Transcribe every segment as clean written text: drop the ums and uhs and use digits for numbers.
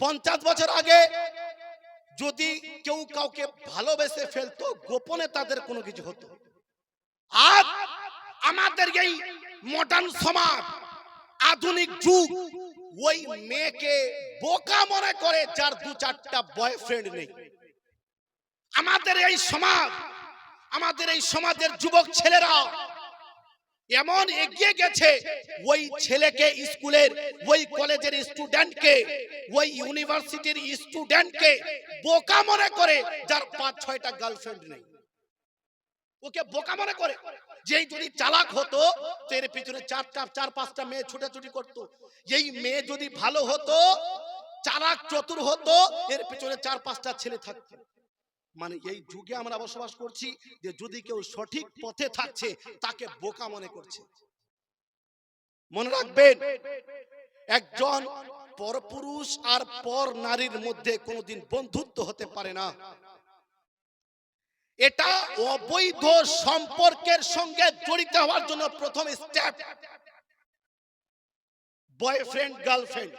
50 বছর আগে যদি কেউ কাউকে ভালোবেসে ফেলতো, গোপনে তাদের কোনো কিছু হতো। আজ আমাদের এই মডার্ন সমাজ, আধুনিক যুগ, ওই মেয়েকে বোকা মনে করে যার 2-4টা বয়ফ্রেন্ড নেই। আমাদের এই সমাজ, আমাদের এই সমাজের যুবক ছেলেরা এমন এগিয়ে গেছে, ওই ছেলেকে স্কুলের, ওই কলেজের স্টুডেন্টকে, ওই ইউনিভার্সিটির স্টুডেন্টকে বোকা মনে করে যার 5-6টা গার্লফ্রেন্ড নেই। ওকে বোকা মনে করে। যেই যদি চালাক হতো তো এর পিছনে 4-5টা মেয়ে ছুটাছুটি করতো। এই মেয়ে যদি ভালো হতো, চালাক চতুর হতো, এর পিছনে 4-5টা ছেলে থাকতো। মানে এই যুগে আমরা বসবাস করছি যে যদি কেউ সঠিক পথে থাকছে তাকে বোকা মনে করছে। মনে রাখবেন, একজন পরপুরুষ আর পর নারীর মধ্যে কোনোদিন বন্ধুত্ব হতে পারে না। এটা অবৈধ সম্পর্কের সঙ্গে জড়িত হওয়ার জন্য প্রথম স্টেপ বয়ফ্রেন্ড গার্লফ্রেন্ড,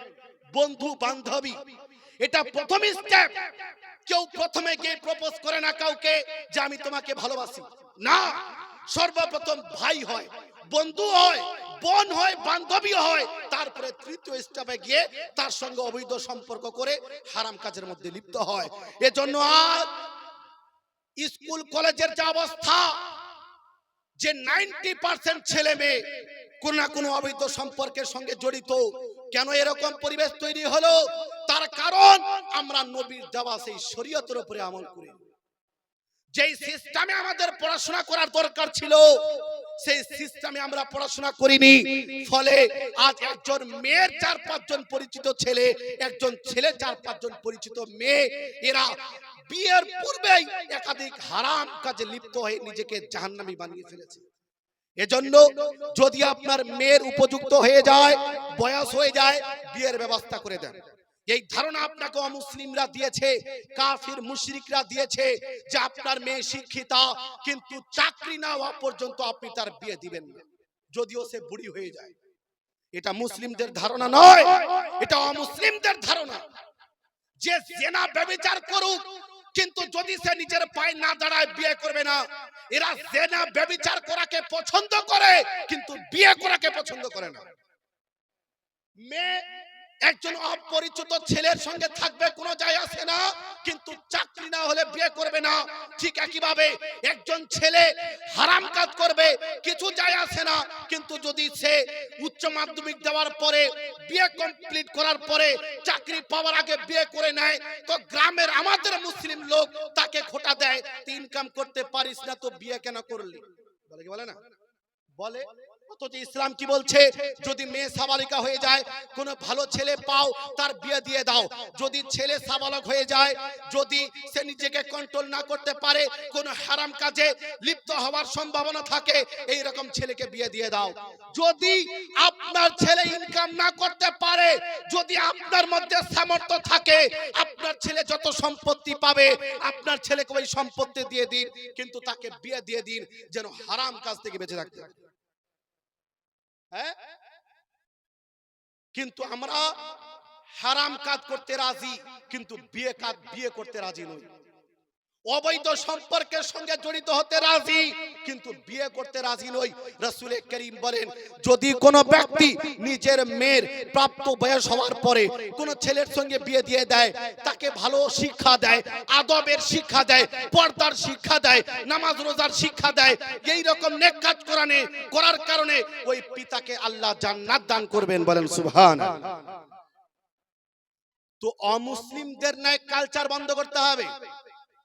বন্ধু বান্ধবী, এটা প্রথম স্টেপ। কেউ প্রথমে গিয়ে প্রপোজ করে না কাউকে যে আমি তোমাকে ভালোবাসি, না। সর্বপ্রথম ভাই হয়, বন্ধু হয়, বোন হয়, বান্ধবী হয়, তারপরে তৃতীয় স্টেপে গিয়ে তার সঙ্গে অবৈধ সম্পর্ক করে হারাম কাজের মধ্যে লিপ্ত হয়। এজন্য আজ স্কুল কলেজের যে অবস্থা, যে 90% ছেলে মেয়ে কোন না কোন অবৈধ সম্পর্কের সঙ্গে জড়িত। কেন এরকম পরিবেশ তৈরি হলো? তার কারণ আমরা নবীর দেওয়া সেই শরীয়তের উপরে আমল করি। যেই সিস্টেমে আমাদের পড়াশোনা করার দরকার ছিল, সেই সিস্টেমে আমরা পড়াশোনা করিনি। ফলে আজ একজন মেয়ের 4-5 জন পরিচিত ছেলে, একজন ছেলে 4-5 জন পরিচিত মেয়ে, এরা বিয়ের পূর্বেই একাধিক হারাম কাজে লিপ্ত হয়ে নিজেকে জাহান্নামী বানিয়ে ফেলেছে। এজন্য যদি আপনার মেয়ের উপযুক্ত হয়ে যায়, বয়স হয়ে যায়, বিয়ের ব্যবস্থা করে দেন। এই ধারণা আপনাকে অমুসলিমরা দিয়েছে, কাফির মুশরিকরা দিয়েছে যে আপনার মেয়ে শিক্ষিতা, কিন্তু চাকরি না হওয়া পর্যন্ত আপনি তার বিয়ে দিবেন না, যদিও সে বুড়ি হয়ে যায়। এটা মুসলিমদের ধারণা নয়, এটা অমুসলিমদের ধারণা। যে জেনা ব্যভিচার করুক, কিন্তু যদি সে নিজের পায়ে না দাঁড়ায় বিয়ে করবে না। এরা জেনা ব্যভিচার করাকে পছন্দ করে, কিন্তু বিয়ে করাকে পছন্দ করে না। মেয়ে একজন অপরিচিত ছেলের সঙ্গে থাকবে, কোনো যায় আসে না, কিন্তু চাকরি না হলে বিয়ে করবে না। ঠিক একইভাবে একজন ছেলে হারাম কাজ করবে, কিছু যায় আসে না, কিন্তু যদি সে উচ্চ মাধ্যমিক দেওয়ার পরে, বিয়ে কমপ্লিট করার পরে, চাকরি পাওয়ার আগে বিয়ে করে নেয়, তো গ্রামের আমাদের মুসলিম লোক তাকে খোটা দেয়, তুই ইনকাম করতে পারিস না তো বিয়ে কেন করলি? বলে কি বলে না? বলে। অথচ ইসলাম কি বলছে? যদি মেয়ে সাবালিকা হয়ে যায়, কোন ভালো ছেলে পাও, তার বিয়ে দিয়ে দাও। যদি ছেলে সাবালক হয়ে যায়, যদি সে নিজেকে কন্ট্রোল না করতে পারে, কোন হারাম কাজে লিপ্ত হওয়ার সম্ভাবনা থাকে, এই রকম ছেলেকে বিয়ে দিয়ে দাও। যদি আপনার ছেলে ইনকাম না করতে পারে, যদি আপনার মধ্যে সামর্থ্য থাকে, আপনার ছেলে যত সম্পত্তি পাবে আপনার ছেলেকে ওই সম্পত্তি দিয়ে দিন, কিন্তু তাকে বিয়ে দিয়ে দিন, যেন হারাম কাজ থেকে বেঁচে থাকতে পারে। হ্যাঁ, কিন্তু আমরা হারাম কাজ করতে রাজি, কিন্তু বিয়ে করতে রাজি নই। অবৈধ সম্পর্কের সঙ্গে জড়িত হতে রাজি, কিন্তু বিয়ে করতে রাজি নই। রাসূল করিম বলেন, যদি কোনো ব্যক্তি নিজের মেয়ের প্রাপ্ত বয়স হওয়ার পরে কোনো ছেলের সঙ্গে বিয়ে দিয়ে দেয়, তাকে ভালো শিক্ষা দেয়, আদবের শিক্ষা দেয়, পর্দার শিক্ষা দেয়, নামাজ রোজার শিক্ষা দেয়, এই রকম নেক কাজ করার কারণে ওই পিতাকে আল্লাহ জান্নাত দান করবেন। বলেন সুবহানাল্লাহ। তো অমুসলিমদের ন্যায় কালচার বন্ধ করতে হবে।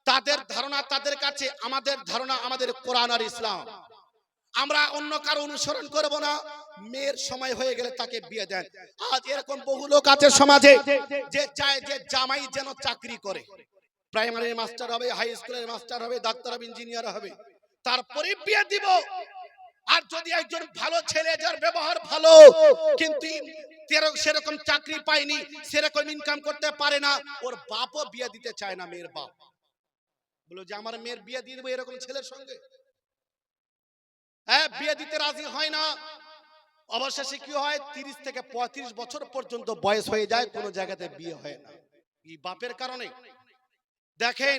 তাদের ধারণা তাদের কাছে, আমাদের ধারণা আমাদের কোরআন আর ইসলাম। আমরা অন্য কারো অনুসরণ করব না। মেয়ের সময় হয়ে গেলে তাকে বিয়ে দেন। আজ এরকম বহু লোক আছে সমাজে যে চায় যে জামাই যেন চাকরি করে, প্রাইমারি মাস্টার হবে, হাই স্কুলের মাস্টার হবে, ডাক্তার হবে, ইঞ্জিনিয়ার হবে, তারপরে বিয়ে দিব। আর যদি একজন ভালো ছেলে, যার ব্যবহার ভালো, কিন্তু সেরকম চাকরি পায়নি, সেরকম ইনকাম করতে পারে না, ওর বাপও বিয়ে দিতে চায় না। মেয়ের বাপ বলো যে আমার মেয়ের বিয়ে দিয়ে দেবো এরকম ছেলের সঙ্গে, হ্যাঁ, বিয়ে দিতে রাজি হয় না। অবশেষে কি হয়, 30 থেকে 35 বছর পর্যন্ত বয়স হয়ে যায়, কোনো জায়গাতে বিয়ে হয় না। এই বাপের কারণে। দেখেন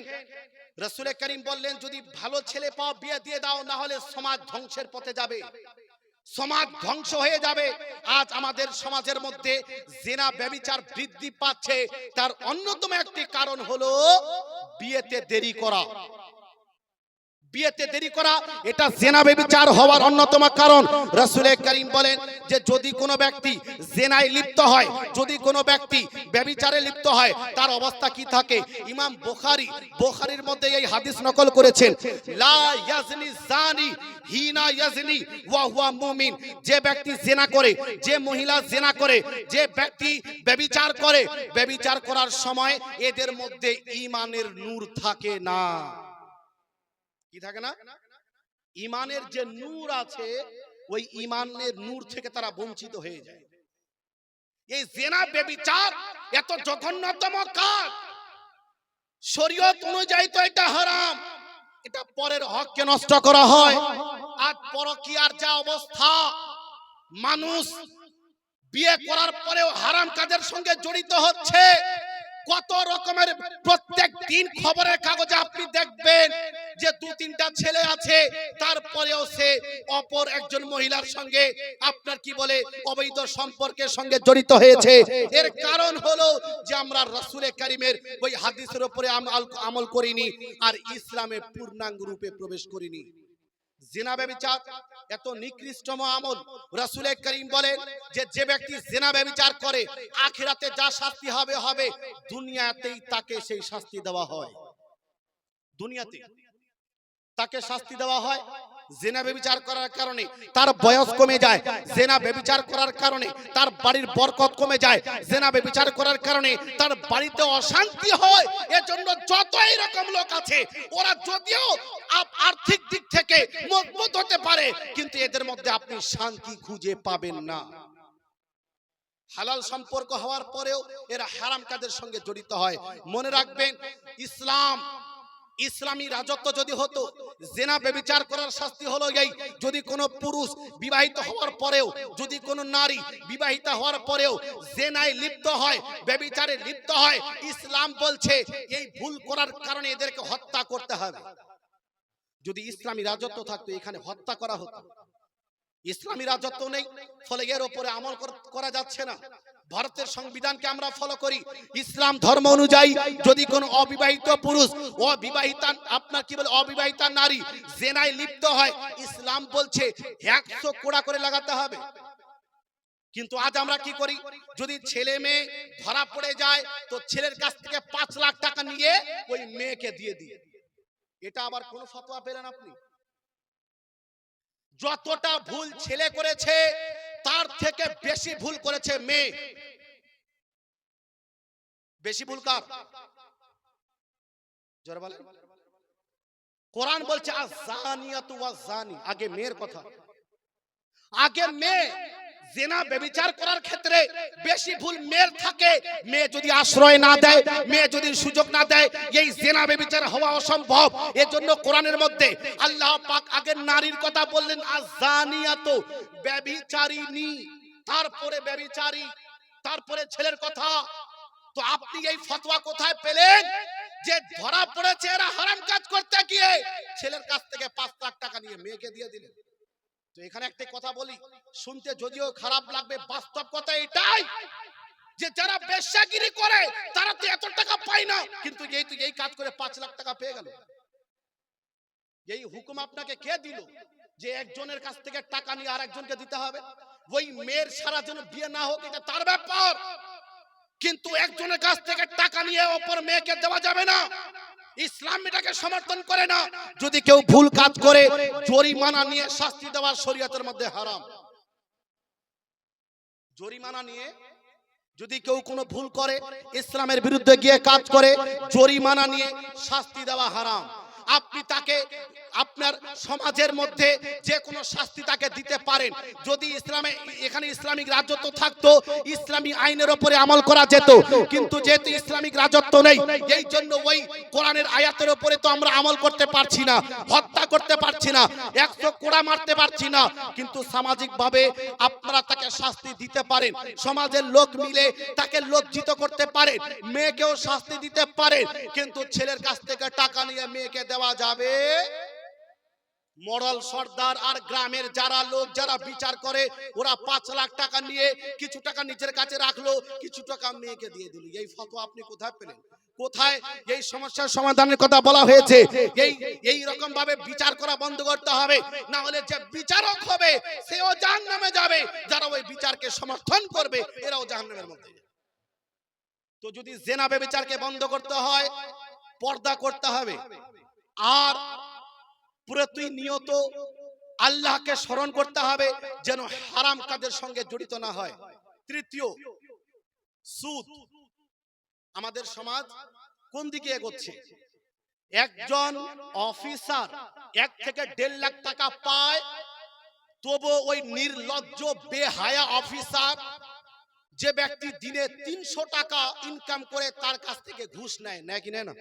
রাসূল করিম বললেন, যদি ভালো ছেলে পাও বিয়ে দিয়ে দাও, না হলে সমাজ ধ্বংসের পথে যাবে, সমাজ ধ্বংস হয়ে যাবে। আজ আমাদের সমাজের মধ্যে জিনা ব্যভিচার বৃদ্ধি পাচ্ছে, তার অন্যতম একটি কারণ হলো বিয়েতে দেরি করা। বিয়েতে দেরি করা এটা জিনা ব্যভিচার হওয়ার অন্যতম কারণ। রাসূল করিম বলেন যে যদি কোনো ব্যক্তি জিনায় লিপ্ত হয়, যদি কোনো ব্যক্তি ব্যভিচারে লিপ্ত হয়, তার অবস্থা কি থাকে। ইমাম বুখারীর মধ্যে এই হাদিস নকল করেছেন, লা ইয়াজনি জানি হিনা ইয়াজনি ওয়া হুয়া মুমিন। যে ব্যক্তি জিনা করে, যে মহিলা জিনা করে, যে ব্যক্তি ব্যভিচার করে, ব্যভিচার করার সময় এদের মধ্যে ঈমানের নূর থাকে না। কি থাকে না? ঈমানের যে নূর আছে, ওই ঈমানের নূর থেকে তারা বঞ্চিত হয়ে যায়। এই জিনা ব্যভিচার এত জঘন্যতম কাজ, শরীয়ত অনুযায়ী তো এটা হারাম, এটা পরের হককে নষ্ট করা হয়। আজ পরকীয়ার যা অবস্থা, মানুষ বিয়ে করার পরেও হারাম কাজের সঙ্গে জড়িত হচ্ছে। কত রকমের প্রত্যেক দিন খবরের কাগজে আপনি দেখবেন যে 2-3টা ছেলে আছে, তারপরেও সে অপর একজন মহিলার সঙ্গে আপনার কি বলে অবৈধ সম্পর্কের সঙ্গে জড়িত হয়েছে। এর কারণ হলো যে আমরা রাসূল করিমের ওই হাদিসের উপরে আমল করিনি, আর ইসলামে পূর্ণাঙ্গ রূপে প্রবেশ করিনি। জিনা ব্যভিচার এত নিকৃষ্টতম আমল। রাসূল করিম বলেন যে যে ব্যক্তি জিনা ব্যভিচার করে, আখিরাতে যা শাস্তি হবে হবে, দুনিয়াতেই তাকে সেই শাস্তি দেওয়া হয়। দুনিয়াতে তাকে শাস্তি দেওয়া হয়। জিনা ব্যভিচার করার কারণে তার বয়স কমে যায়, জিনা ব্যভিচার করার কারণে তার বাড়ির বরকত কমে যায়, জিনা ব্যভিচার করার কারণে তার বাড়িতে অশান্তি হয়। এজন্য যত এরকম লোক আছে, ওরা যদিও আর্থিক দিক থেকে মজবুত হতে পারে, কিন্তু এদের মধ্যে আপনি শান্তি খুঁজে পাবেন না। হালাল সম্পর্ক হওয়ার পরেও এরা হারাম কাজের সঙ্গে জড়িত হয়। মনে রাখবেন, ইসলামী রাজত্ব যদি হতো, জিনা ব্যভিচার করার শাস্তি হলো এই, যদি কোনো পুরুষ বিবাহিত হওয়ার পরেও, যদি কোনো নারী বিবাহিতা হওয়ার পরেও জিনায় লিপ্ত হয়, ব্যভিচারে লিপ্ত হয়, ইসলাম বলছে এই ভুল করার কারণে এদেরকে হত্যা করতে হবে। যদি ইসলামী রাজত্ব থাকতো, এখানে হত্যা করা হতো। ইসলামী রাজত্ব নেই, ফলে এর উপরে আমল করা যাচ্ছে না। ভারতের সংবিধানকে আমরা ফলো করি। ইসলাম ধর্ম অনুযায়ী যদি কোন অবিবাহিত পুরুষ, অবিবাহিতা আপনার কি বলে অবিবাহিতা নারী জিনায় লিপ্ত হয়, ইসলাম বলছে 100 কোড়া করে লাগাতে হবে। কিন্তু আজ আমরা কি করি, যদি ছেলে মেয়ে ধরা পড়ে যায়, তো ছেলের কাছ থেকে 5 লাখ টাকা নিয়ে ওই মেয়েকে দিয়ে দিই। এটা আবার কোন ফতোয়া পেলেন আপনি? যতটা ভুল ছেলে করেছে, তার থেকে বেশি ভুল করেছে মেয়ে। বেশি ভুল কার? জোরে বলেন। কোরআন বলছে আয-যানিয়াতু ওয়াজ-যানি, আগে মেয়ের কথা। আগে মেয়ে জিনা ব্যভিচার করার ক্ষেত্রে বেশি ভুল মেয়ের থাকে। মেয়ে যদি আশ্রয় না দেয়, মেয়ে যদি সুযোগ না দেয়, এই জিনা ব্যভিচার হওয়া অসম্ভব। এজন্য কোরআনের মধ্যে আল্লাহ পাক আগে নারীর কথা বললেন আয-যানিয়াতু, ব্যভিচারিণী, তারপরে ব্যভিচারী, তারপরে ছেলের কথা। তো আপনি এই ফতোয়া কোথায় পেলেন যে ধরা পড়েছে এরা হারাম কাজ করতে গিয়ে ছেলের কাছ থেকে 5 লাখ টাকা নিয়ে মেয়েকে দিয়ে দিলেন? তো এখানে একটা কথা বলি, শুনতে যদিও খারাপ লাগবে, বাস্তব কথা এটাই যে যারা বেশ্যাগিরি করে তারা তো এত টাকা পায় না, কিন্তু এই কাজ করে 5 লাখ টাকা পেয়ে গেল। এই হুকুম আপনাকে কে দিল যে একজনের কাছ থেকে টাকা নিয়ে আরেকজনকে দিতে হবে? ওই মেয়ের সারা জীবন বিয়ে না হোক, এটা তার ব্যাপার, কিন্তু একজনের কাছ থেকে টাকা নিয়ে অপর মেয়েকে দেওয়া যাবে না। ইসলাম এটাকে সমর্থন করে না। যদি কেউ ভুল কাজ করে, জরিমানা নিয়ে শাস্তি দেওয়ার শরীয়তের মধ্যে হারাম। জরিমানা নিয়ে যদি কেউ কোনো ভুল করে, ইসলামের বিরুদ্ধে গিয়ে কাজ করে, জরিমানা নিয়ে শাস্তি দেওয়া হারাম। আপনি তাকে আপনার সমাজের মধ্যে যে কোনো শাস্তি তাকে দিতে পারেন। যদি এখানে ইসলামিক রাজত্ব থাকতো, ইসলামী আইনের উপরে আমল করা যেত, কিন্তু যেহেতু ইসলামিক রাজত্ব নেই, এই জন্য ওই কোরআনের আয়াতের উপরে তো আমরা আমল করতে পারছি না, হত্যা করতে পারছি না, 100 কোড়া মারতে পারছি না, কিন্তু সামাজিক ভাবে আপনারা তাকে শাস্তি দিতে পারেন। সমাজের লোক মিলে তাকে লজ্জিত করতে পারেন, মেয়েকেও শাস্তি দিতে পারেন, কিন্তু ছেলের কাছ থেকে টাকা নিয়ে মেয়েকে দেওয়া যাবে। মরল সর্দার আর গ্রামের যারা লোক যারা বিচার করে, ওরা 5 লাখ টাকা নিয়ে কিছু টাকা নিজের কাছে রাখলো, কিছু টাকা মেয়েকে দিয়ে দিল। এই ফতোয়া আপনি কোথায় পেলেন? কোথায় এই সমস্যার সমাধানের কথা বলা হয়েছে? এই রকম ভাবে বিচার করা বন্ধ করতে হবে, না হলে যে বিচারক হবে সেও জাহান্নামে যাবে, যারা ওই বিচারকে সমর্থন করবে এরাও জাহান্নামের মধ্যে। তো যদি জেনা ব্যভিচারকে বন্ধ করতে হয়, পর্দা করতে হবে, আর প্রতিনিয়ত আল্লাহকে স্মরণ করতে হবে যেন হারাম কাজের সঙ্গে জড়িত না হয়। তৃতীয়, সুদ। আমাদের সমাজ কোন দিকে এগোচ্ছে? একজন অফিসার 1 থেকে 1.5 লাখ টাকা পায়, তবু ওই নির্লজ্জ বেহায়া অফিসার যে ব্যক্তি দিনে 300 টাকা ইনকাম করে তার কাছ থেকে ঘুষ নেয়, নেয় কি নেয় না?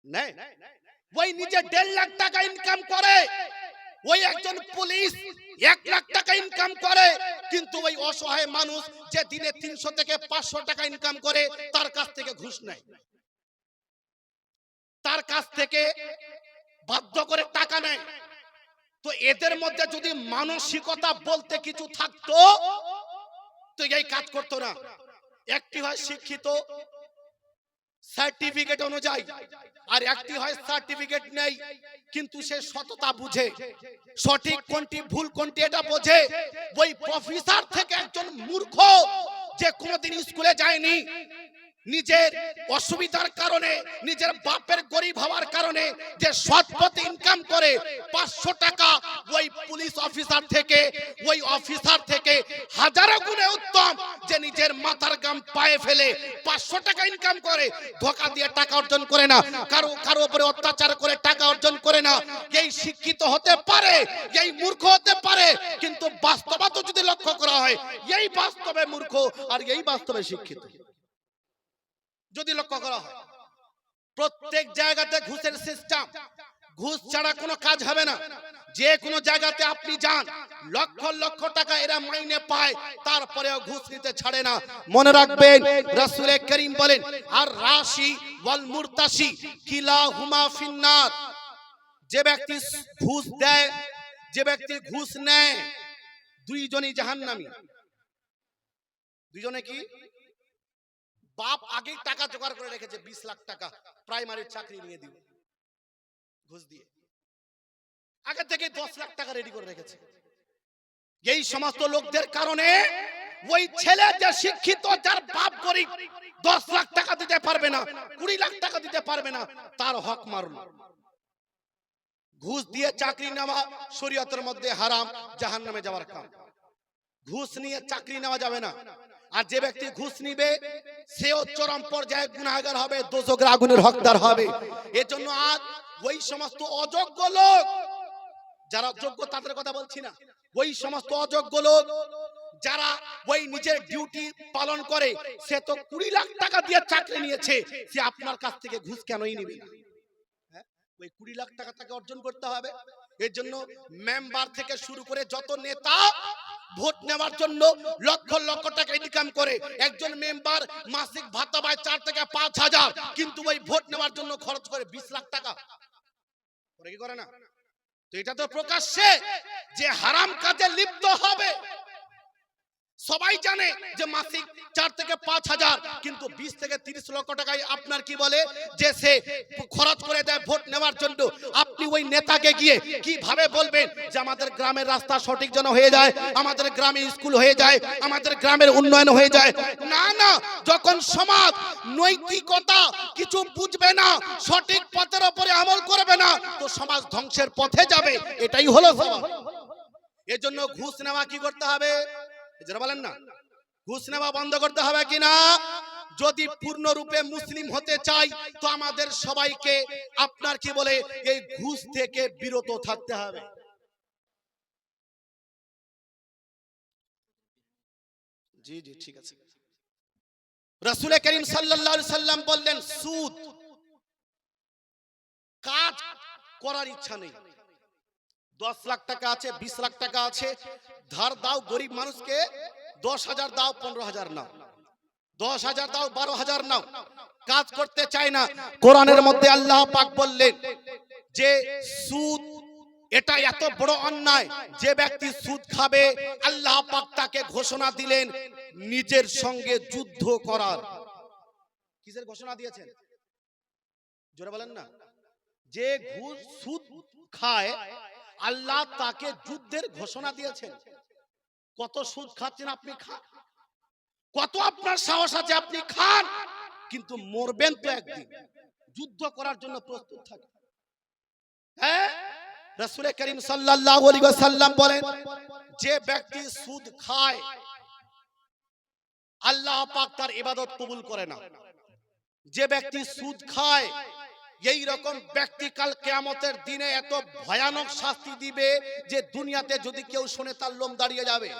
নেয়। ওই নিজে 1.5 লাখ টাকা ইনকাম করে, ওই একজন পুলিশ 1 লাখ টাকা ইনকাম করে, কিন্তু ওই অসহায় মানুষ যে দিনে 300 থেকে 500 টাকা ইনকাম করে তার কাছ থেকে ঘুষ নেয়, তার কাছ থেকে বাধ্য করে টাকা নেয়। তো এদের মধ্যে যদি মানসিকতা বলতে কিছু থাকতো তো এই কাজ করতো না। একটি হয় শিক্ষিত সার্টিফিকেট অনুযায়ী, আর একটি হয় সার্টিফিকেট নেই কিন্তু সে সততা বুঝে, সঠিক কোনটি ভুল কোনটি এটা বোঝে। ওই প্রফেসর থেকে একজন মূর্খ যে কোনোদিন স্কুলে যায়নি, নিজের অসুবিধার কারণে, নিজের বাপের গরিব হওয়ার কারণে যে সৎ পথে ইনকাম করে 500 টাকা, ওই পুলিশ অফিসার থেকে, ওই অফিসার থেকে হাজারো গুণে উত্তম যে নিজের মাথার গাম পায়ে ফেলে 500 টাকা ইনকাম করে, ধোঁকা দিয়ে টাকা অর্জন করে না, কারো উপরে অত্যাচার করে টাকা অর্জন করে না। এই শিক্ষিত হতে পারে, এই মূর্খ হতে পারে, কিন্তু বাস্তবতা যদি লক্ষ্য করা হয় এই বাস্তবে মূর্খ আর এই বাস্তবে শিক্ষিত যদি লক্ষ্য করা হয়। প্রত্যেক জায়গাতে ঘুষের সিস্টেম, ঘুষ ছাড়া কোনো কাজ হবে না। যে কোনো জায়গাতে আপনি যান, লক্ষ লক্ষ টাকা এরা মাইনে পায়, তারপরেও ঘুষ নিতে ছাড়ে না। মনে রাখবেন রাসূল করিম বলেন, আর রাশি ওয়াল মুরতাশি কিলাহুমা ফিন্নার। যে ব্যক্তি ঘুষ দেয়, যে ব্যক্তি ঘুষ নেয়, দুইজনই জাহান্নামী। দুইজনে কি? বাপ আগে টাকা জোগাড় করে রেখেছে 20 লাখ টাকা, প্রাইমারির চাকরি নিয়ে দিব ঘুষ দিয়ে, আগে থেকে 10 লাখ টাকা রেডি করে রেখেছে। এই সমস্ত লোকদের কারণে ওই ছেলে যে শিক্ষিত, যার বাপ গরিব, 10 লাখ টাকা দিতে পারবে না, 20 লাখ টাকা দিতে পারবে না, তার হক মারলো। ঘুষ দিয়ে চাকরি নেওয়া শরীয়তের মধ্যে হারাম, জাহান্নামে যাওয়ার কাম। ঘুষ নিয়ে চাকরি নেওয়া যাবে না। আর যে ব্যক্তি ঘুষ নিবে সেও চরম পর্যায়ে গুনাহগার হবে, দোজখের আগুনের হকদার হবে। এজন্য আজ ওই সমস্ত অযোগ্য লোক, যারা যোগ্য তাদের কথা বলছি না, ওই সমস্ত অযোগ্য লোক যারা ওই নিজের ডিউটি পালন করে, সে তো 20 লাখ টাকা দিয়ে চাকরি নিয়েছে, সে আপনার কাছ থেকে ঘুষ কেনই নিবে না? ওই 20 লাখ টাকা তাকে অর্জন করতে হবে। এর জন্য মেম্বার থেকে শুরু করে যত নেতা ভোট নেওয়ার জন্য লক্ষ লক্ষ টাকা ইনকাম করে, একজন মেম্বার মাসিক ভাতা পায় 4 থেকে 5 হাজার, কিন্তু ওই ভোট নেওয়ার জন্য খরচ করে 20 লাখ টাকা করে কি করে না? তো এটা তো প্রকাশ্যে যে হারাম কাজে লিপ্ত হবে। সবাই জানে যে মাসিক 4 থেকে 5 হাজার, কিন্তু 20 থেকে 30 লক্ষ টাকায় আপনার কি বলে যে সে খরচ করে দেয় ভোট নেওয়ার জন্য। আপনি ওই নেতাকে গিয়ে কিভাবে বলবেন যে আমাদের গ্রামের রাস্তা সঠিক যেন হয়ে যায়, আমাদের গ্রামে স্কুল হয়ে যায়, আমাদের গ্রামের উন্নয়ন হয়ে যায়? না না, যখন সমাজ নৈতিকতা কিছু বুঝবে না, সঠিক পথের উপরে আমল করবে না, তো সমাজ ধ্বংসের পথে যাবে। এটাই হলো সমাজ। এজন্য ঘুষ নেওয়া কি করতে হবে? যারা বলেন না, ঘুষ নেওয়া বন্ধ করতে হবে কিনা? যদি পূর্ণরূপে মুসলিম হতে চাই তো আমাদের সবাইকে আপনার কি বলে এই ঘুষ থেকে বিরত থাকতে হবে। জি জি ঠিক আছে। রাসূল করিম সাল্লাল্লাহু আলাইহি সাল্লাম বললেন, সুদ কাজ করার ইচ্ছা নেই, 10 লাখ টাকা আছে, 20 লাখ টাকা আছে, ধার দাও গরিব মানুষকে, 10,000 দাও, 15,000 নাও, 10,000 দাও, 12,000 নাও, কাজ করতে চায় না। কোরআনের মধ্যে আল্লাহ পাক বললেন যে সুদ এটা এত বড় অন্যায়, যে ব্যক্তি সুদ খাবে আল্লাহ পাক তাকে ঘোষণা দিলেন নিজের সঙ্গে যুদ্ধ করার। কিসের ঘোষণা দিয়েছেন জোরে বলেন না? যে ঘুষ সুদ খায় আল্লাহ তাকে যুদ্ধের ঘোষণা দিয়েছেন। কত সুদ খাচ্ছেন আপনি, খান, কত আপনার সাহস আছে আপনি খান, কিন্তু মরবেন তো একদিন, যুদ্ধ করার জন্য প্রস্তুত থাকেন। হ্যাঁ, রাসূল করিম সাল্লাল্লাহু আলাইহি ওয়াসাল্লাম বলেন যে ব্যক্তি সুদ খায় আল্লাহ পাক তার ইবাদত কবুল করে না। যে ব্যক্তি সুদ খায় এই রকম ব্যক্তি কাল কিয়ামতের দিনে এত ভয়ানক শাস্তি দিবে যে দুনিয়াতে যদি কেউ শুনে তার লোম দাঁড়িয়ে যাবে।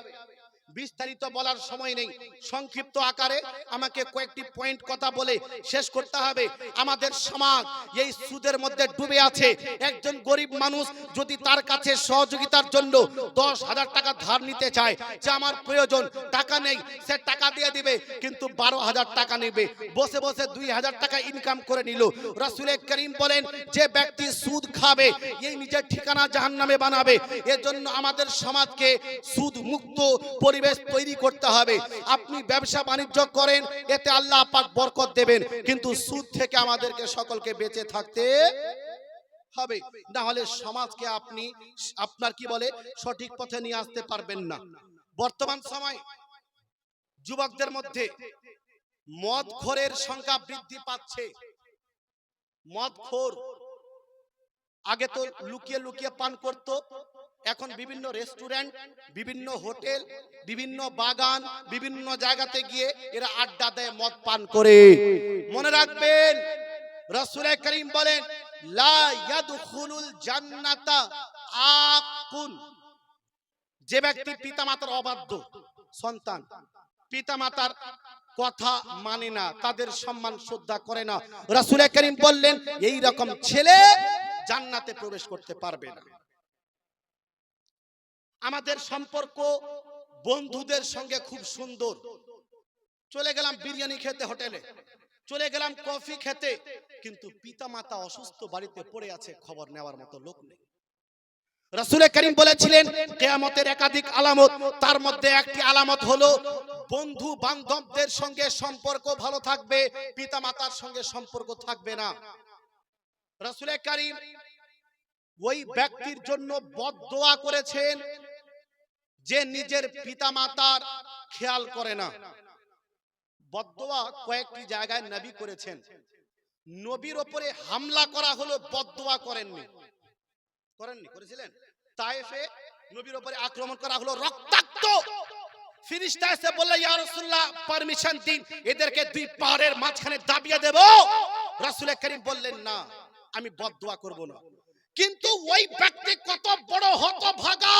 বিস্তারিত বলার সময় নেই, সংক্ষিপ্ত আকারে আমাকে কয়েকটি পয়েন্ট কথা বলে শেষ করতে হবে। আমাদের সমাজ এই সুদের মধ্যে ডুবে আছে। একজন গরিব মানুষ যদি তার কাছে সহযোগিতার জন্য 10,000 টাকা ধার নিতে চায়, যে আমার প্রয়োজন, টাকা নেই, সে টাকা দিয়ে দিবে, কিন্তু 12,000 টাকা নেবে, বসে বসে 2,000 টাকা ইনকাম করে নিল। রাসূল করিম বলেন যে ব্যক্তি সুদ খাবে এই নিজের ঠিকানা জাহান্নামে বানাবে। এজন্য আমাদের সমাজকে সুদ মুক্ত পরিবেশ তৈরি করতে হবে। আপনি ব্যবসা বাণিজ্য করেন, এতে আল্লাহ পাক বরকত দেবেন, কিন্তু সুদ থেকে আমাদেরকে সকলকে বেঁচে থাকতে হবে, না হলে সমাজকে আপনি আপনার কি বলে সঠিক পথে নিয়ে আসতে পারবেন না। বর্তমান সময় যুবকদের মধ্যে মদখোরের সংখ্যা বৃদ্ধি পাচ্ছে। মদখোর আগে তো লুকিয়ে লুকিয়ে পান করত, এখন বিভিন্ন রেস্টুরেন্ট, বিভিন্ন হোটেল, বিভিন্ন বাগান, বিভিন্ন জায়গাতে গিয়ে এরা আড্ডা দেয়, মদ পান করে। মনে রাখবেন রাসূল করিম বলেন লা ইয়াদখুলুল জান্নাতা আকুন, যে ব্যক্তি পিতামাতার অবাধ্য সন্তান, পিতামাতার কথা মানে না, তাদের সম্মান শ্রদ্ধা করে না, রাসূল করিম বললেন এই রকম ছেলে জান্নাতে প্রবেশ করতে পারবে না। আমাদের সম্পর্ক বন্ধুদের সঙ্গে খুব সুন্দর, চলে গেলাম বিরিয়ানি খেতে হোটেলে, চলে গেলাম কফি খেতে, কিন্তু পিতামাতা অসুস্থ বাড়িতে পড়ে আছে, খবর নেওয়ার মতো লোক নেই। রাসূল করিম বলেছিলেন কিয়ামতের একাধিক আলামত, তার মধ্যে একটি আলামত হলো বন্ধু বান্ধবদের সঙ্গে সম্পর্ক ভালো থাকবে, পিতামাতার সঙ্গে সম্পর্ক থাকবে না। রাসূল করিম ওই ব্যক্তির জন্য বদদোয়া করেছেন যে নিজের পিতামাতার খেয়াল করে না। বদদোয়া কয়েকটি জায়গায় নবী করেছেন। নবীর উপরে হামলা করা হলো, বদদোয়া করেননি, করেছিলেন? তায়েফে নবীর উপরে আক্রমণ করা হলো, রক্তাক্ত। ফেরেশতা এসে বলল ইয়া রাসূলুল্লাহ পারমিশন দিন, এদেরকে দুই পাহাড়ের মাঝখানে দাবিয়ে দেব। রাসূল করিম বললেন না, আমি বদদোয়া করব না। কিন্তু ওই ব্যক্তি কত বড় হতভাগা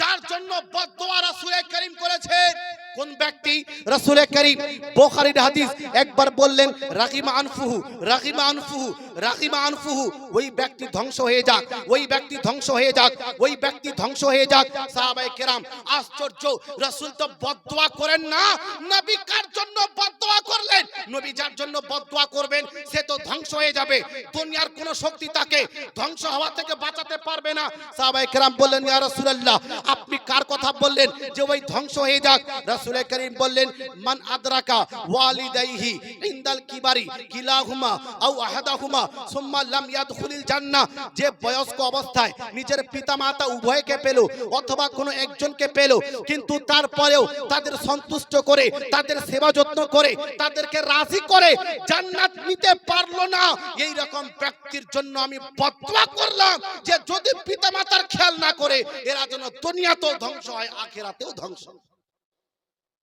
যার জন্য বদদোয়া রাসূল করিম করেছেন। কোন ব্যক্তি? রাসূল করিম বুখারীর হাদিস, একবার বললেন রাগিমা আনফুহু, রাগিমা আনফুহু, রাগিমা আনফুহু, ওই ব্যক্তি ধ্বংস হয়ে যাক, ওই ব্যক্তি ধ্বংস হয়ে যাক, ওই ব্যক্তি ধ্বংস হয়ে যাক। সাহাবায়ে কেরাম আশ্চর্য, রাসূল তো বদদোয়া করেন না, নবী কার জন্য বদদোয়া করলেন? নবী যার জন্য বদদোয়া করবেন সে তো ধ্বংস হয়ে যাবে, দুনিয়ার কোন শক্তি তাকে ধ্বংস হওয়া থেকে বাঁচাতে পারবে না। সাহাবায়ে কেরাম বললেন ইয়া রাসূলুল্লাহ আপনি কার কথা বললেন যে ওই ধ্বংস হয়ে যাক? রাসূল করিম বললেন মান আদরাকা ওয়ালিদাইহি ইনদাল কিবারি কিলাহুমা আও আহাদাহুমা সুম্মা লাম ইয়াদখুলিল জান্নাহ, যে বয়স্ক অবস্থায় নিজের পিতামাতা উভয়কে পেল অথবা কোনো একজনকে পেল, কিন্তু তারপরেও তাদের সন্তুষ্ট করে, তাদের সেবা যত্ন করে, তাদেরকে রাজি করে জান্নাত নিতে পারলো না, এই রকম ব্যক্তির জন্য আমি বদদোয়া করলাম যে যদি পিতামাতার খেয়াল না করে এরা যেন দুনিয়াতেও ধ্বংস হয়, আখিরাতেও ধ্বংস।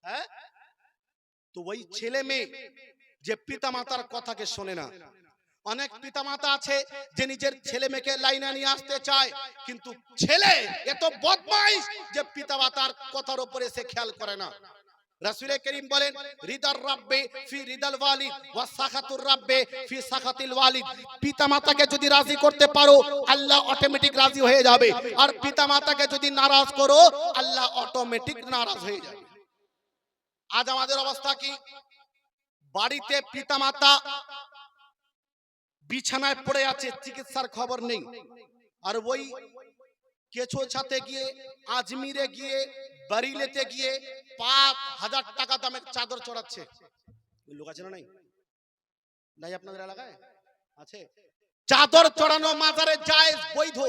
হ্যাঁ, তো ওই ছেলে মেয়ে যে পিতা মাতার কথাকে শোনে না, অনেক পিতা মাতা আছে যে নিজের ছেলে মেয়েকে লাইনে নিয়ে আসতে চায়, কিন্তু ছেলে এত বদমাইশ যে পিতা মাতার কথার উপরে সে খেয়াল করে না। রাসূল করিম বলেন, রিদার রাব্বে ফি রিদাল ওয়ালিদ ওয়া সাখাতুর রাব্বে ফি সাখাতিল ওয়ালিদ। পিতামাতাকে যদি রাজি করতে পারো, আল্লাহ অটোমেটিক রাজি হয়ে যাবে, আর পিতামাতাকে যদি নারাজ করো, আল্লাহ অটোমেটিক নারাজ হয়ে যাবে। আজ আমাদের অবস্থা কি? বাড়িতে পিতামাতা বিছানায় পড়ে আছে, চিকিৎসার খবর নেই, আর ওই কেঁচো ছাতে গিয়ে, আজমিরে গিয়ে, বারিলেতে গিয়ে ৫,০০০ টাকা দামের চাদর চড়াচ্ছে। লোক আছে না? নাই নাই আপনাদের এলাকায় আছে? চাদর চড়ানো মাজারে জায়েজ, বৈধ,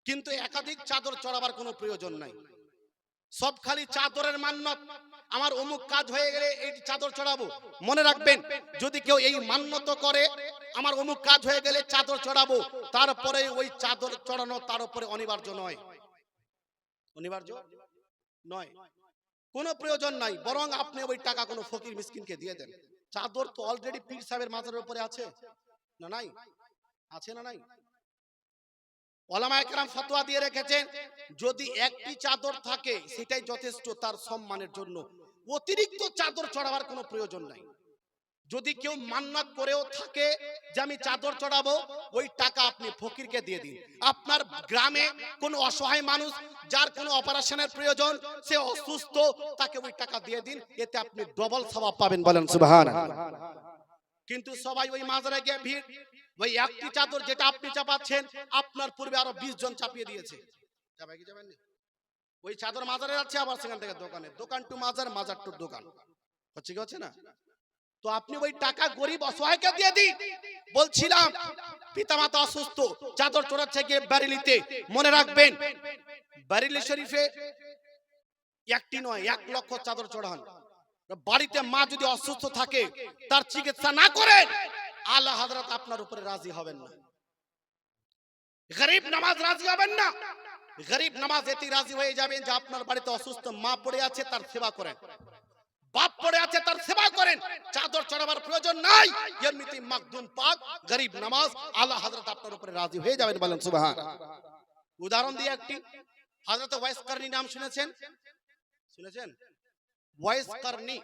কিন্তু একাধিক চাদর চড়াবার কোনো প্রয়োজন নাই। সব খালি চাদরের মান্যত, আমার অমুক কাজ হয়ে গেলে এই চাদর চড়াবো। মনে রাখবেন, যদি কেউ এই মান্যত করে আমার অমুক কাজ হয়ে গেলে চাদর চড়াবো, তারপরে ওই চাদর চড়ানো তার উপরে অনিবার্য নয়, অনিবার্য নয়, কোনো প্রয়োজন নাই। বরং আপনি ওই টাকা কোনো ফকির মিসকিনকে দিয়ে দেন। চাদর তো অলরেডি পীর সাহেবের মাথার উপরে আছে না? নাই? আছে না? নাই? ওলামায়ে কেরাম ফতোয়া দিয়ে রেখেছেন, যদি একটি চাদর থাকে সেটাই যথেষ্ট তার সম্মানের জন্য, অতিরিক্ত চাদর চড়াবার কোনো প্রয়োজন নাই। যদি কেউ মান্নাত করেও থাকে যে আমি চাদর চড়াবো, ওই টাকা আপনি ফকিরকে দিয়ে দিন। আপনার গ্রামে কোনো অসহায় মানুষ যার কোনো অপারেশনের প্রয়োজন, সে অসুস্থ, তাকে ওই টাকা দিয়ে দিন, এতে আপনি ডবল সওয়াব পাবেন, বলেন সুবহানাল্লাহ। কিন্তু সবাই ওই মাজারে গিয়ে ভিড়, ওই একটি চাদর যেটা আপনি চাপাচ্ছেন, আপনার পূর্বে আরো ২০ জন চাপিয়ে দিয়েছে। চাপাই কি যাবেন? ওই চাদর মাজারে যাচ্ছে, আবার সেখান থেকে দোকানে, দোকান টু মাজার, মাজার টু দোকান, হচ্ছে কি হচ্ছে না? তো আপনি ওই টাকা গরিব অসহায়কে দিয়ে দিন। বলছিলাম, পিতামাতা অসুস্থ, চাদর চড়াচ্ছে গিয়ে বারেলিতে। মনে রাখবেন, বারেলি শরীফে একটি নয় ১ লক্ষ চাদর চড়ান। বাড়িতে মা যদি অসুস্থ থাকে, তার চিকিৎসা না করেন, আল্লাহ হযরত আপনার উপরে রাজি হবেন না। গরিব নামাজ রাজি হবেন না। গরিব নামাজ এতে রাজি হয়ে যাবেন যে আপনার বাড়িতে অসুস্থ মা পড়ে আছে, তার সেবা করেন, বাপ পড়ে আছে, তার সেবা করেন, চাদর চড়াবার প্রয়োজন নাই। এমনিতেই মাকদুম পাক গরিব নামাজ, আল্লাহ হযরত আপনার উপরে রাজি হয়ে যাবেন, বলেন সুবহানাল্লাহ। উদাহরণ দিয়ে একটি, হযরত ওয়াইস কারনী নাম শুনেছেন? শুনেছেন? ওয়াইস কারনী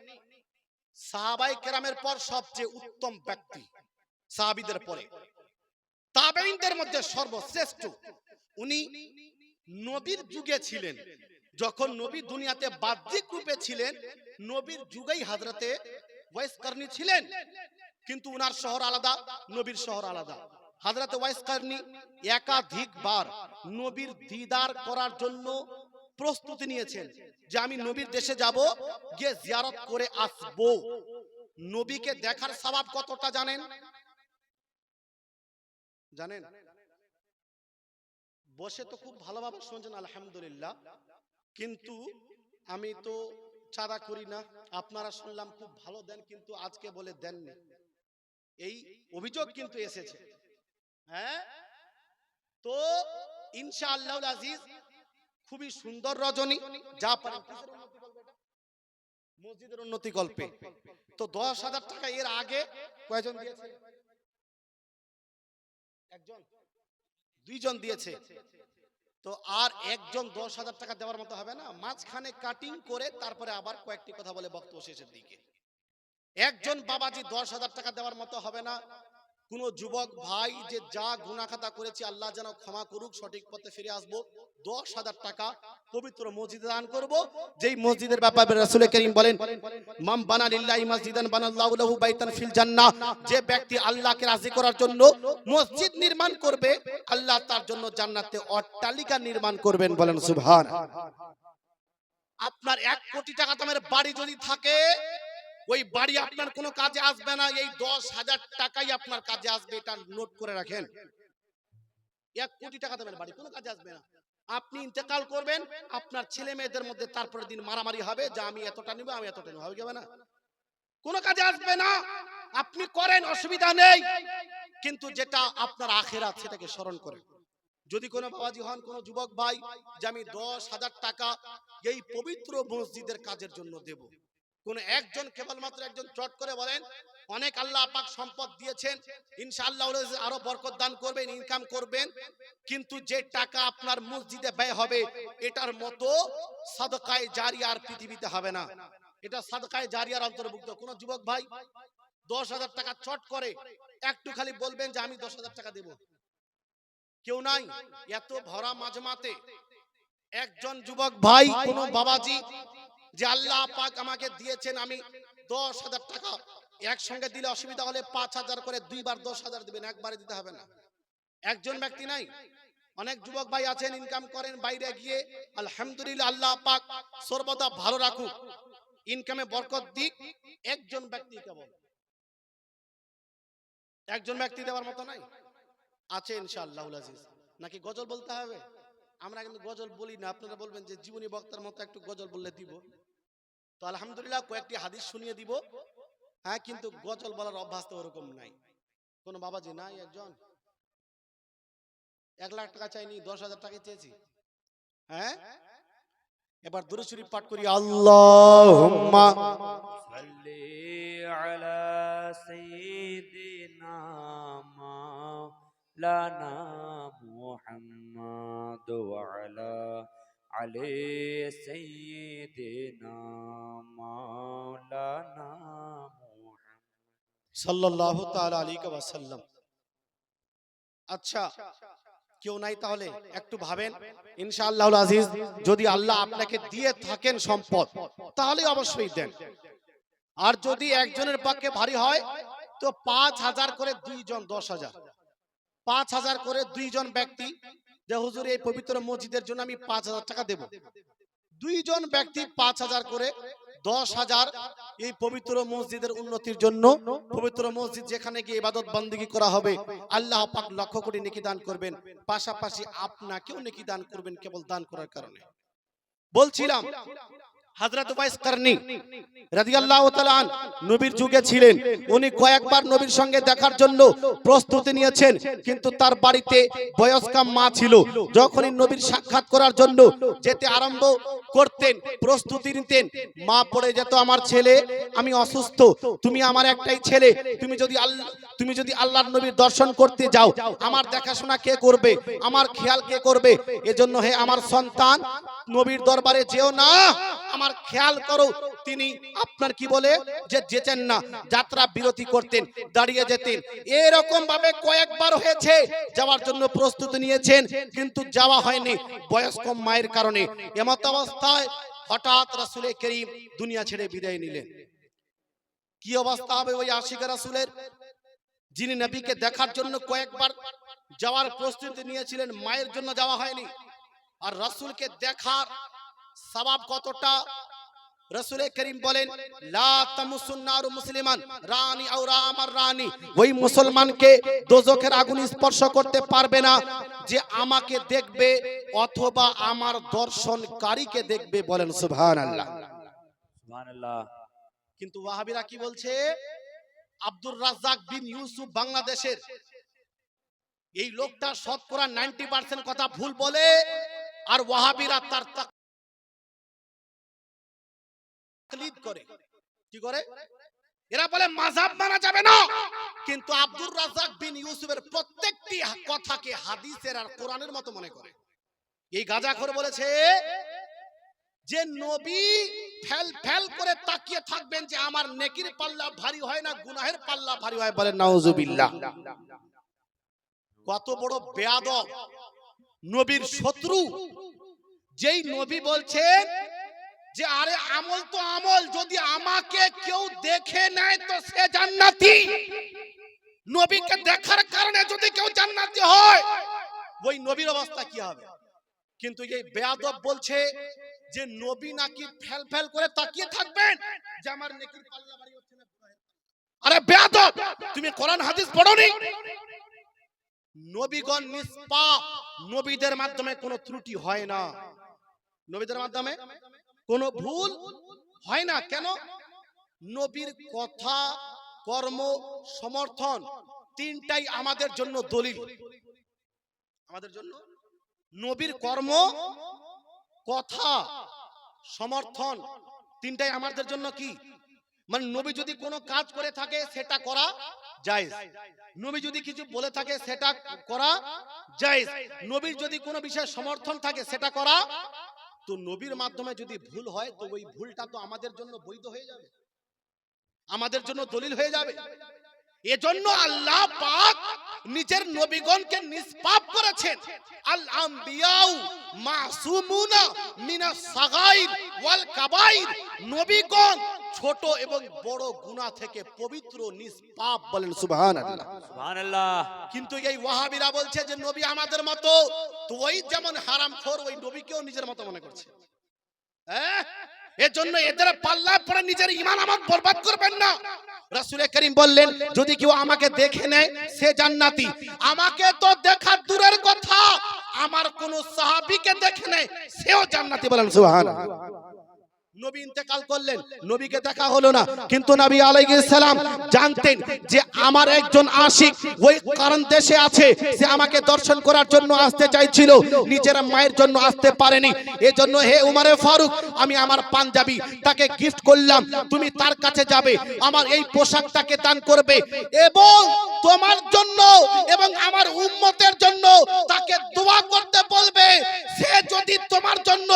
সাহাবায়ে কেরামের পর সবচেয়ে উত্তম ব্যক্তি, সাহাবীদের পরে তাবেঈনদের মধ্যে সর্বশ্রেষ্ঠ। উনি নবীর যুগে ছিলেন, যখন নবী দুনিয়াতে বাহ্যিক রূপে ছিলেন, নবীর যুগেই হযরতে ওয়াইস কারনী ছিলেন, কিন্তু উনার শহর আলাদা, নবীর শহর আলাদা। হযরতে ওয়াইস কারনী একাধিকবার নবীর দিদার করার জন্য প্রস্তুতি নিয়েছেন, যে আমি নবীর দেশে যাব, গিয়ে জিয়ারত করে আসবো। নবীকে দেখার সওয়াব কতটা জানেন? জানেন? বসে তো খুব ভালোভাবে শুনছেন, আলহামদুলিল্লাহ, কিন্তু আমি তো চাঁদা করি না। আপনারা শুনলাম খুব ভালো দেন, কিন্তু আজকে বলে দেননি, এই অভিযোগ কিন্তু এসেছে। হ্যাঁ, তো ইনশাআল্লাহুল আজিজ খুবই সুন্দর রজনী, যা পারেন মসজিদের উন্নতি কল্পে। তো ১০,০০০ টাকা এর আগে কয়জন দিয়েছে? একজন, দুইজন দিয়েছে। তো আর একজন ১০,০০০ টাকা দেওয়ার মতো হবে না? মাঝখানে কাটিং করে তারপরে আবার কয়েকটি কথা বলে বক্তব্য শেষের দিকে। একজন বাবাজি ১০,০০০ টাকা দেওয়ার মতো হবে না। কোন যুবক ভাই যে যা গুনাহ খাতা করেছি আল্লাহ যেন ক্ষমা করুক, সঠিক পথে ফিরে আসবো, ১০,০০০ টাকা পবিত্র মসজিদে দান করব। যেই মসজিদের ব্যাপারে রাসূল করিম বলেন, মান বানা লিল্লাহি মসজিদান বানাল্লাহু লাহু বাইতান ফিল জান্নাহ, যে ব্যক্তি আল্লাহকে রাজি করার জন্য মসজিদ নির্মাণ করবে, আল্লাহ তার জন্য জান্নাতে অট্টালিকা নির্মাণ করবেন, বলেন সুবহানাল্লাহ। আপনার ১ কোটি টাকা দামের বাড়ি যদি থাকে, ওই বাড়ি আপনার কোনো কাজে আসবে না, এই ১০,০০০ টাকাই আপনার কাজে আসবে, এটা নোট করে রাখেন। ১ কোটি টাকা দামের বাড়ি কোনো কাজে আসবে না। আপনি ইন্তেকাল করবেন, আপনার ছেলে মেয়েদের মধ্যে তারপরের দিন মারামারি হবে যে আমি এতটা নিব, আমি এতটা নিব, হবে না? কোনো কাজে আসবে না। আপনি করেন, অসুবিধা নেই, কিন্তু যেটা আপনার আখিরাত সেটাকে স্মরণ করেন। যদি কোনো বাবাজি হন, কোনো যুবক ভাই, যে আমি ১০,০০০ টাকা এই পবিত্র মসজিদের কাজের জন্য দেব, কোন একজন কেবলমাত্র একজন চট করে বলেন অনেক আল্লাহ পাক সম্পদ দিয়েছেন, ইনশাআল্লাহ আরো বরকত দান করবেন, ইনকাম করবেন, কিন্তু যে টাকা আপনার মসজিদে ব্যয় হবে এটার মতো সাদকায়ে জারিয়া আর পৃথিবীতে হবে না। এটা সাদকায়ে জারিয়ার অন্তর্ভুক্ত। কোন যুবক ভাই 10,000 টাকা চট করে একটু খালি বলবেন যে আমি 10,000 টাকা দেব, কেউ নাই। এত ভরা মাজমাতে একজন যুবক ভাই, কোন বাবাজি যে আল্লাহ পাক আমাকে দিয়েছেন, আমি 10,000 টাকা একসঙ্গে দিলে অসুবিধা হলে 5,000 করে দুইবার 10,000 দিবেন, একবারে দিতে হবে না। একজন ব্যক্তি নাই। অনেক যুবক ভাই আছেন ইনকাম করেন বাইরে গিয়ে, আলহামদুলিল্লাহ আল্লাহ পাক সর্বদা ভালো রাখুক, ইনকামে বরকত দিক। একজন ব্যক্তি কেবল, একজন ব্যক্তি দেওয়ার মতো নাই। আছে ইনশাআল্লাহুল আজিজ। নাকি গজল বলতে হবে? আমরা কিন্তু গজল বলি না। আপনারা বলবেন যে জীবনী বক্তার মতো একটু গজল বললে দিব, তো আলহামদুলিল্লাহ কয়েকটি হাদিস শুনিয়ে দিব। হ্যাঁ, কিন্তু গজল বলার অভ্যাস তো ওরকম নাই। কোন বাবাজি নাই? একজন 1 লাখ টাকা চাইনি, 10,000 টাকা চেয়েছি। হ্যাঁ, এবার দুরূদ শরীফ পাঠ করি। আল্লাহুম্মা সাল্লি আলা সাইয়্যিদিনা মাওলানা মুহাম্মদ ওয়া আলা আলি সাইয়্যিদিনা মাওলানা মুহাম্মদ সাল্লাল্লাহু তাআলা আলাইহি ওয়া সাল্লাম। আচ্ছা, কেউ নাই? তাহলে একটু ভাবেন, ইনশাআল্লাহুল আজিজ যদি আল্লাহ আপনাকে দিয়ে থাকেন সম্পদ তাহলে অবশ্যই দেন। আর যদি একজনের পক্ষে ভারী হয় তো 5,000 করে দুইজন 10,000, 5,000 করে দুইজন ব্যক্তি যে হুজুর এই পবিত্র মসজিদের জন্য আমি 5,000 টাকা দেব, দুইজন ব্যক্তি 5,000 করে 10,000 এই পবিত্র মসজিদের উন্নতির জন্য, পবিত্র মসজিদ যেখানে গিয়ে ইবাদত বান্দিগি করা হবে আল্লাহ পাক লক্ষ কোটি নেকি দান করবেন, পাশাপাশি আপনাকেও নেকি দান করবেন কেবল দান করার কারণে। বলছিলাম হযরত উওয়াইস করনী রাদিয়াল্লাহু তাআলা আন নবীর যুগে ছিলেন। উনি কয়েকবার নবীর সঙ্গে দেখার জন্য প্রস্তুতি নিয়েছেন, কিন্তু তার বাড়িতে বয়স্কা মা ছিল। যখনই নবীর সাক্ষাৎ করার জন্য যেতে আরম্ভ করতেন, প্রস্তুতি নিতেন, মা পড়ে যেত, আমার ছেলে, আমি অসুস্থ, তুমি আমার একটাই ছেলে, তুমি যদি আল্লাহর নবীর দর্শন করতে যাও আমার দেখাশোনা কে করবে, আমার খেয়াল কে করবে? এজন্য হে আমার সন্তান, নবীর দরবারে যেও না, আমার খেয়াল করো। তিনি আপনার কি বলে যে যেতেন না, যাত্রা বিরতি করতেন, দাঁড়িয়ে যেতেন। এরকম ভাবে কয়েকবার হয়েছে যাওয়ার জন্য প্রস্তুতি নিয়েছেন, কিন্তু যাওয়া হয়নি বয়স্ক মায়ের কারণে। এমত অবস্থায় হঠাৎ রাসূল করিম দুনিয়া ছেড়ে বিদায় নিলেন। কি অবস্থা হবে ওই আশিক রাসূলের, যিনি নবীকে দেখার জন্য কয়েকবার যাওয়ার প্রস্তুতি নিয়েছিলেন, মায়ের জন্য যাওয়া হয়নি। আর রাসূলকে দেখার সওয়াব কতটা, রাসূল করিম বলেন লা তামুসুন নারু মুসলিমান রানি আও রামার রানি, ওই মুসলমানকে দোজখের আগুন স্পর্শ করতে পারবে না যে আমাকে দেখবে অথবা আমার দর্শনকারীকে দেখবে। বলেন সুবহানাল্লাহ। সুবহানাল্লাহ। কিন্তু ওয়াহাবিরা কি বলছে? আব্দুর রাজ্জাক বিন ইউসুফ বাংলাদেশের এই লোকটা শতকরা 90% কথা ভুল বলে, আর ওয়াহাবিরা তার তাকলিদ করে। কি করে? এরা বলে মাযহাব মানা যাবে না, কিন্তু আব্দুর রাজ্জাক বিন ইউসুফের প্রত্যেকটি কথাকে হাদিসের আর কোরআনের মতো মনে করে। এই গাঁজাখোর বলেছে যে নবী ফেল ফেল করে তাকিয়ে থাকবেন যে আমার নেকির পাল্লা ভারী হয় না, গুনাহের পাল্লা ভারী হয়। বলেন নাউজুবিল্লাহ। কত বড় বেয়াদব, নবীর শত্রু। যেই নবী বলছেন যে আরে আমল তো আমল, যদি আমাকে কেউ দেখে নেয় তো সে জান্নাতি, নবীকে দেখার কারণে যদি কেউ জান্নাতি হয় ওই নবীর অবস্থা কি হবে? কিন্তু এই বেয়াদব বলছে যে নবী নাকি ফেল ফেল করে তাকিয়ে থাকবেন যে আমার নেকির পাল্লা ভারী হচ্ছে না। আরে বেয়াদব, তুমি কোরআন হাদিস পড়োনি? নবীগণ নিষ্পাপ, নবীদের মাধ্যমে কোনো ত্রুটি হয় না, নবীদের মাধ্যমে কোনো ভুল হয় না। কেন? নবীর কথা, কর্ম, সমর্থন তিনটাই আমাদের জন্য দলিল। আমাদের জন্য নবীর কর্ম, কথা, সমর্থন তিনটাই আমাদের জন্য কি মানে নবী যদি কোনো কাজ করে থাকে সেটা করা জায়েজ, নবী যদি কিছু বলে থাকে সেটা করা জায়েজ, নবীর যদি কোনো বিষয়ে সমর্থন থাকে সেটা করা। তো নবীর মাধ্যমে যদি ভুল হয় তো ওই ভুলটা তো আমাদের জন্য বৈধ হয়ে যাবে, আমাদের জন্য দলিল হয়ে যাবে। এজন্য আল্লাহ পাক নিজের নবীগণকে নিষ্পাপ করেছেন। আল আম্বিয়াউ মাসুমুনা মিনাস সাগাইর ওয়াল কাবাইর, নবীগণ ছোট এবং বড় গুনাহ থেকে পবিত্র নিষ্পাপ, বলেন সুবহানাল্লাহ। সুবহানাল্লাহ। কিন্তু এই ওয়াহাবিরা বলছে যে নবী আমাদের মতো, তো ওই যেমন হারামখোর ওই নবীকেও নিজের মতো মনে করছে। হ্যাঁ, এজন্য এদের পাল্লা পড়ে নিজের ঈমান আমল বরবাদ করবেন না। রাসূল করিম বললেন যদি কেউ আমাকে দেখে নেয় সে জান্নাতি। আমাকে তো দেখা দূরের কথা, আমার কোন সাহাবীকে দেখে নেয় সেও জান্নাতি, বলেন সুবহানাল্লাহ। নবী ইন্তেকাল করলেন, নবীকে দেখা হলো না, কিন্তু নবী আলাইহিস সালাম জানতেন যে আমার একজন আশিক ওই কারণ দেশে আছে, সে আমাকে দর্শন করার জন্য আসতে চাইছিল, নিজের মায়ের জন্য আসতে পারেনি। এজন্য হে উমরে ফারুক, আমি আমার পাঞ্জাবি তাকে গিফট করলাম, তুমি তার কাছে যাবে, আমার এই পোশাকটাকে দান করবে এবং তোমার জন্য এবং আমার উম্মতের জন্য তাকে দোয়া করতে বলবে। সে যদি তোমার জন্য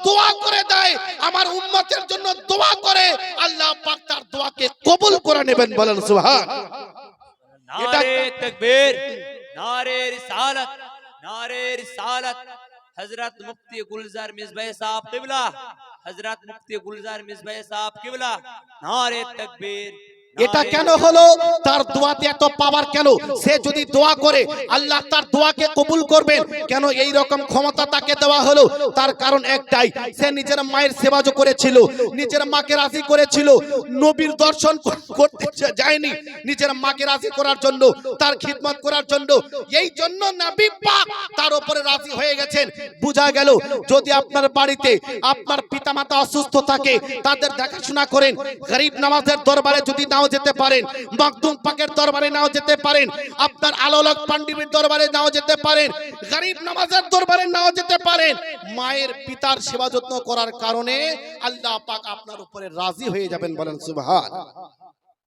দোয়া করে দেয়, আমার উম্মতের জন্য দোয়া করে, আল্লাহ পাক তার দোয়াকে কবুল করে নেবেন, বলেন সুবহানাল্লাহ। নারে তাকবীর, নারে রিসালাত, নারে রিসালাত। হযরত মুফতি গুলজার মিসবাহ সাহেব কিবলা, হযরত মুফতি গুলজার মিসবাহ সাহেব কিবলা, নারে তাকবীর। এটা কেন হলো? তার দোয়াতে এত পাওয়ার কেন? সে যদি দোয়া করে আল্লাহ তার দোয়াকে কবুল করবেন। কেন এই রকম ক্ষমতা তাকে দেওয়া হলো? তার কারণ একটাই, সে নিজের মায়ের সেবা করেছিল, নিজের মাকে রাজি করেছিল, নবীর দর্শন করতে যায়নি, নিজের মাকে রাজি করার জন্য, তার খিদমত করার জন্য। এই জন্য নবী পাক তার উপরে রাজি হয়ে গেছেন। বোঝা গেল যদি আপনার বাড়িতে আপনার পিতামাতা অসুস্থ থাকে, তাদের দেখাশোনা করেন, গরিব নওয়াজের দরবারে যদি নাও যেতে পারেন, মাকদুম পাকের দরবারে নাও যেতে পারেন, আপনার আলোলক পান্ডিতের দরবারে নাও যেতে পারেন, গরিব নওয়াজের দরবারে নাও যেতে পারেন, মায়ের পিতার সেবা যত্ন করার কারণে আল্লাহ পাক আপনার উপরে রাজি হয়ে যাবেন, বলেন সুবহানাল্লাহ।